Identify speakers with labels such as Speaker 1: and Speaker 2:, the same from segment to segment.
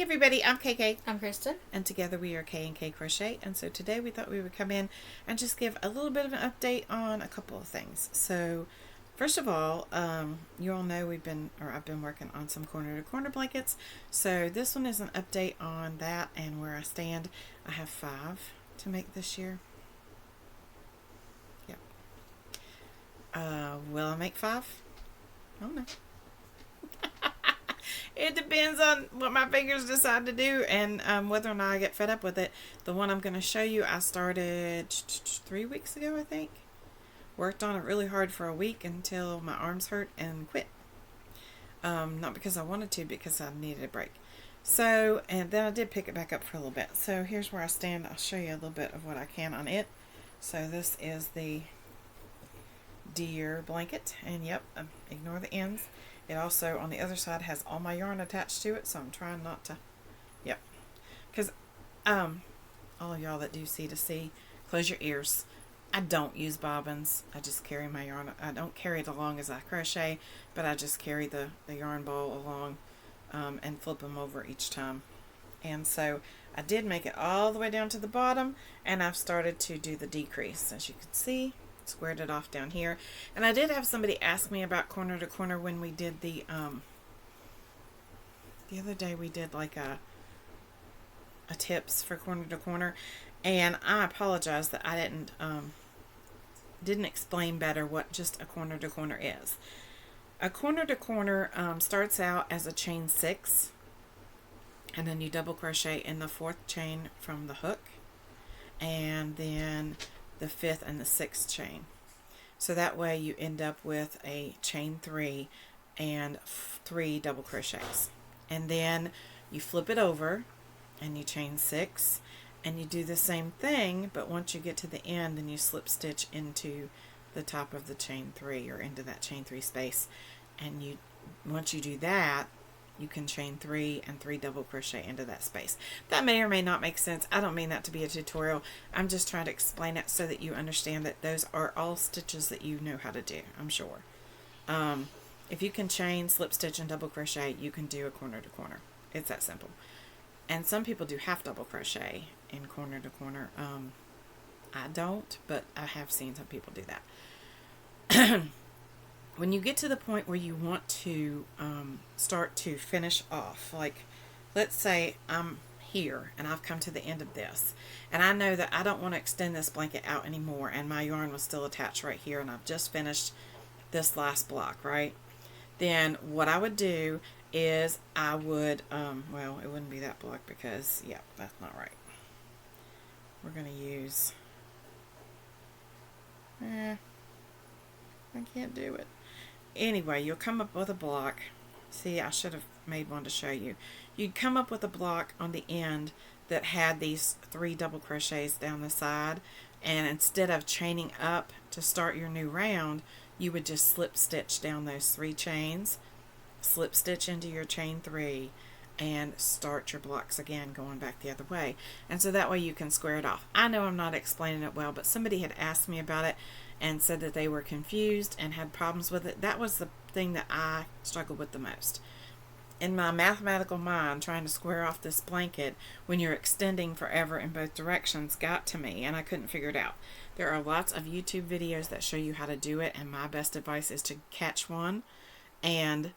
Speaker 1: Hey everybody, I'm KK.
Speaker 2: I'm Kristen.
Speaker 1: And together we are K&K Crochet. And so today we thought we would come in and just give a little bit of an update on a couple of things. So first of all, you all know I've been working on some corner to corner blankets. So this one is an update on that and where I stand. I have 5 to make this year. Yep. Will I make 5? I don't know. It depends on what my fingers decide to do and whether or not I get fed up with it. The one I'm going to show you, I started 3 weeks ago, I think. Worked on it really hard for a week until my arms hurt and quit. Not because I wanted to, because I needed a break. So, and then I did pick it back up for a little bit. So here's where I stand. I'll show you a little bit of what I can on it. So this is the deer blanket. And yep, ignore the ends. It also, on the other side, has all my yarn attached to it, so I'm trying not to, yep. Because all of y'all that do C2C, close your ears. I don't use bobbins. I just carry my yarn. I don't carry it along as I crochet, but I just carry the yarn ball along and flip them over each time. And so I did make it all the way down to the bottom, and I've started to do the decrease, as you can see. Squared it off down here. And I did have somebody ask me about corner to corner when we did the other day we did like a tips for corner to corner, and I apologize that I didn't explain better what just a corner to corner is. A corner to corner starts out as a chain 6, and then you double crochet in the 4th chain from the hook, and then the 5th and the 6th chain. So that way you end up with a chain 3 and 3 double crochets. And then you flip it over and you chain 6 and you do the same thing, but once you get to the end, then you slip stitch into the top of the chain 3 or into that chain 3 space. And once you do that, you can chain 3 and 3 double crochet into that space. That may or may not make sense. I don't mean that to be a tutorial. I'm just trying to explain it so that you understand that those are all stitches that you know how to do, I'm sure. If you can chain, slip stitch, and double crochet, you can do a corner to corner. It's that simple. And some people do half double crochet in corner to corner. I don't, but I have seen some people do that. When you get to the point where you want to start to finish off, like let's say I'm here and I've come to the end of this, and I know that I don't want to extend this blanket out anymore, and my yarn was still attached right here, and I've just finished this last block, right? Then what I would do is I would, well, it wouldn't be that block because, yeah, that's not right. We're going to use, I can't do it. Anyway, you'll come up with a block. See, I should have made one to show you. You'd come up with a block on the end that had these 3 double crochets down the side, and instead of chaining up to start your new round, you would just slip stitch down those 3 chains, slip stitch into your chain 3, and start your blocks again going back the other way. And so that way you can square it off. I know I'm not explaining it well, but somebody had asked me about it and said that they were confused and had problems with it. That was the thing that I struggled with the most. In my mathematical mind, trying to square off this blanket when you're extending forever in both directions got to me, and I couldn't figure it out. There are lots of YouTube videos that show you how to do it, and my best advice is to catch one and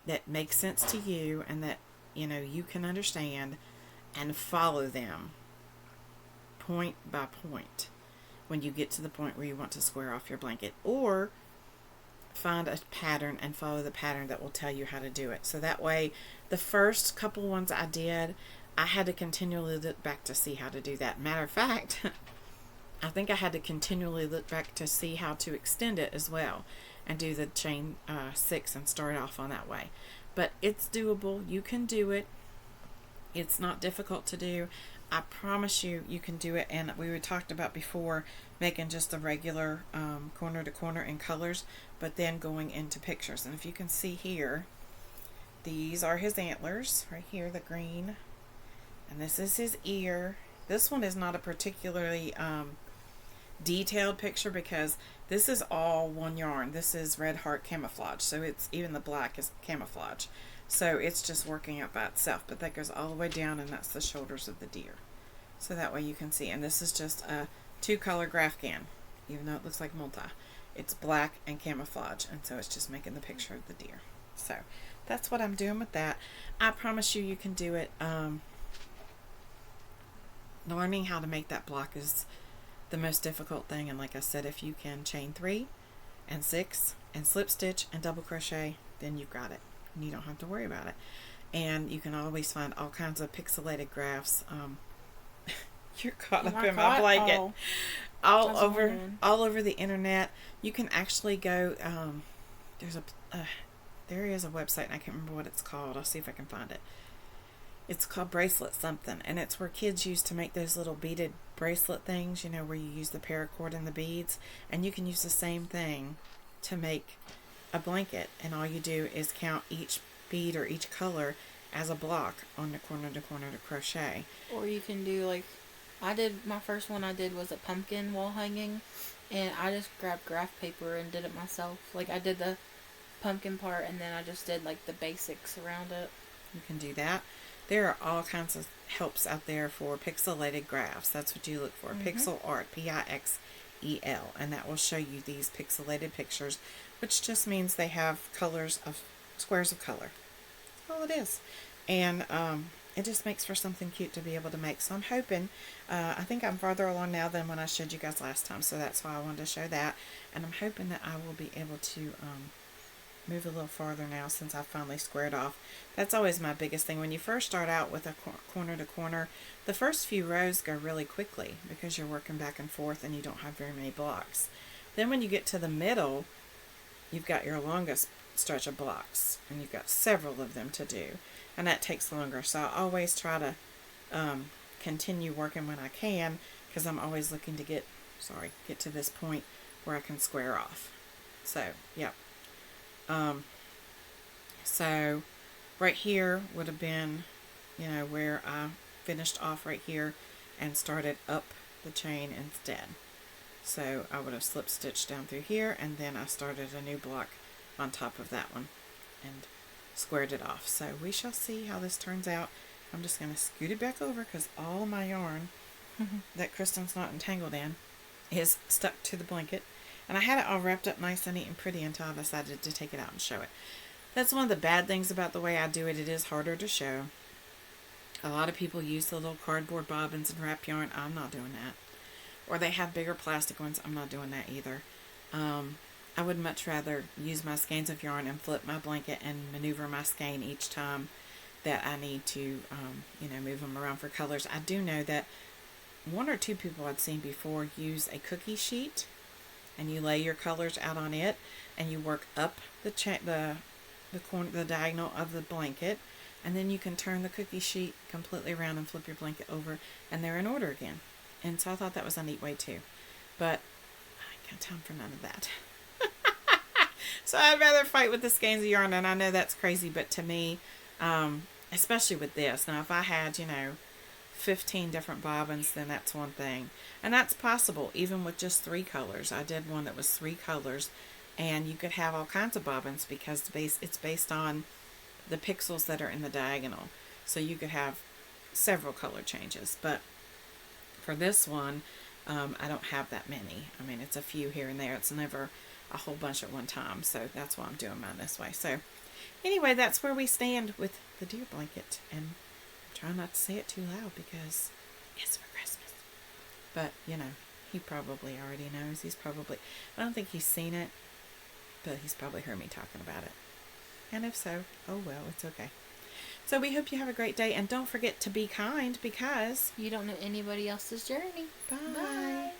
Speaker 1: that makes sense to you and that you can understand, and follow them point by point when you get to the point where you want to square off your blanket, or find a pattern and follow the pattern that will tell you how to do it. So that way, the first couple ones I did, I had to continually look back to see how to do that. Matter of fact, I think I had to continually look back to see how to extend it as well and do the chain 6 and start off on that way. But it's doable. You can do it. It's not difficult to do. I promise you, you can do it. And we talked about before making just the regular corner to corner in colors, but then going into pictures. And if you can see here, these are his antlers right here, the green, and this is his ear. This one is not a particularly detailed picture because this is all one yarn. This is Red Heart camouflage, so it's even the black is camouflage. So it's just working out by itself, but that goes all the way down, and that's the shoulders of the deer. So that way you can see. And this is just a 2-color Grafcan, even though it looks like multi. It's black and camouflage, and so it's just making the picture of the deer. So that's what I'm doing with that. I promise you, you can do it. Learning how to make that block is the most difficult thing, and like I said, if you can chain 3 and 6 and slip stitch and double crochet, then you've got it. And you don't have to worry about it. And you can always find all kinds of pixelated graphs. You're caught up in my blanket. All over the internet. You can actually go. There is a website, and I can't remember what it's called. I'll see if I can find it. It's called Bracelet something, and it's where kids used to make those little beaded bracelet things. You know, where you use the paracord and the beads, and you can use the same thing to make a blanket, and all you do is count each bead or each color as a block on the corner to corner to crochet.
Speaker 2: Or you can do like I did. My first one I did was a pumpkin wall hanging, and I just grabbed graph paper and did it myself. Like I did the pumpkin part, and then I just did like the basics around it.
Speaker 1: You can do that. There are all kinds of helps out there for pixelated graphs. That's what you look for. Pixel art, Pixel, and that will show you these pixelated pictures, which just means they have colors of squares of color. That's all it is. And it just makes for something cute to be able to make. So I'm hoping, I think I'm farther along now than when I showed you guys last time, so that's why I wanted to show that. And I'm hoping that I will be able to move a little farther now since I finally squared off. That's always my biggest thing. When you first start out with a corner to corner, the first few rows go really quickly because you're working back and forth and you don't have very many blocks. Then when you get to the middle, you've got your longest stretch of blocks, and you've got several of them to do, and that takes longer. So I always try to continue working when I can, because I'm always looking to get to this point where I can square off. So yep. So right here would have been, where I finished off right here and started up the chain instead. So I would have slip stitched down through here, and then I started a new block on top of that one and squared it off. So we shall see how this turns out. I'm just going to scoot it back over because all my yarn that Kristen's not entangled in is stuck to the blanket. And I had it all wrapped up nice and neat and pretty until I decided to take it out and show it. That's one of the bad things about the way I do it. It is harder to show. A lot of people use the little cardboard bobbins and wrap yarn. I'm not doing that. Or they have bigger plastic ones. I'm not doing that either. I would much rather use my skeins of yarn and flip my blanket and maneuver my skein each time that I need to, move them around for colors. I do know that one or two people I'd seen before use a cookie sheet, and you lay your colors out on it, and you work up the corner, the diagonal of the blanket, and then you can turn the cookie sheet completely around and flip your blanket over, and they're in order again. And so I thought that was a neat way too. But I ain't got time for none of that. So I'd rather fight with the skeins of yarn, and I know that's crazy, but to me, especially with this, now if I had, 15 different bobbins, then that's one thing. And that's possible, even with just 3 colors. I did one that was 3 colors, and you could have all kinds of bobbins because it's based on the pixels that are in the diagonal. So you could have several color changes. But for this one, I don't have that many. I mean, it's a few here and there. It's never a whole bunch at one time. So that's why I'm doing mine this way. So anyway, that's where we stand with the deer blanket. And try not to say it too loud because it's for Christmas. But, he probably already knows. I don't think he's seen it, but he's probably heard me talking about it. And if so, oh well, it's okay. So we hope you have a great day, and don't forget to be kind because
Speaker 2: you don't know anybody else's journey.
Speaker 1: Bye. Bye.